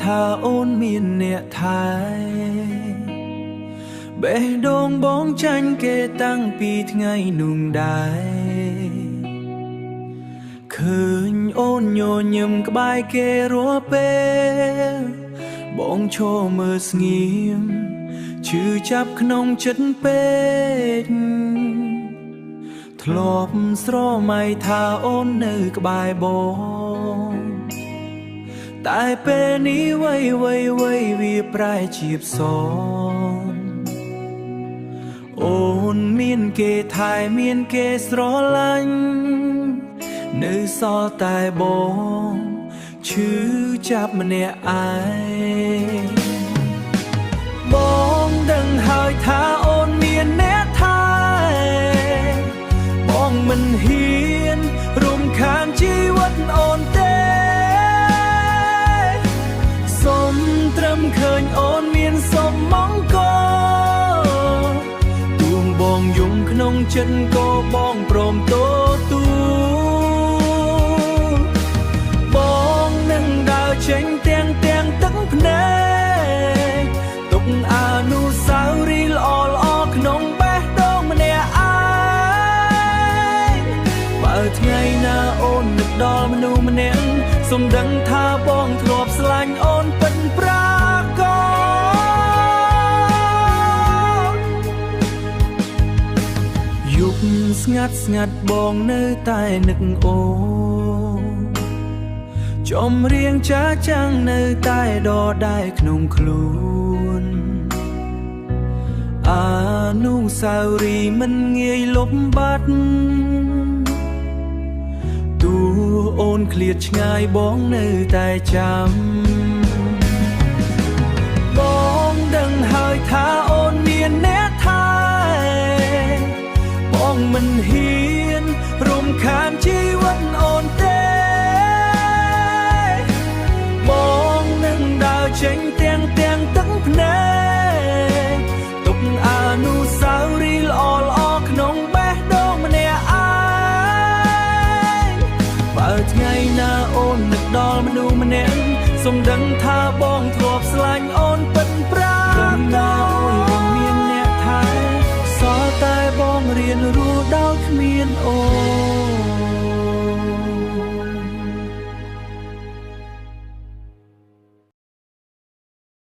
ថាអូនមានអ្នកថែបេះដូងបងចាញ់គេតាំងពីថ្ងៃនោះដែរឃើញអូនញញឹមក្បែរគេរាល់ពេលបងឈរមើលស្ងៀមឈឺចាប់ក្នុងចិត្តពេកធ្លាប់ស្រមៃថាអូននៅក្បែរបងតែពេលនេះវ័យវាប្រែជាផ្សងអូនមានគេថែមានគេស្រឡាញ់នៅសល់តែបងឈឺចាប់ម្នាក់ឯងបងដឹងហើយថាអូនមានអ្នកថែបងមិនហ៊ានរួមខានជីវិតអូនទេសូមត្រឹមឃើញអូនមានសុខមង្គលទួងបងយំក្នុងចិត្តក៏បងព្រមទទួលបងនឹងដើរចេញទាំងទឹកភ្នែកទុកអនុស្សាវរីយ៍ល្អក្នុងបេះដូងម្នាក់ឯងបើថ្ងៃណាអូននឹកដល់មនុស្សម្នាក់សូមដឹងថាបងធ្លាប់ស្លាញ់អូនពិតប្រាកដយប់ស្ងាត់បងនៅតែនឹកអូនចំរៀងចាចាំងនៅតែដដែលក្នុងខ្លួនអនុស្សាវរីយ៍មិនងាយលុបបាត់ទោះអូនឃ្លាតឆ្ងាយបងនៅតែចាំបងដឹងហើយថាអូនមានអ្នកថែបងមិនហ៊ានរំខានជីវិតអូ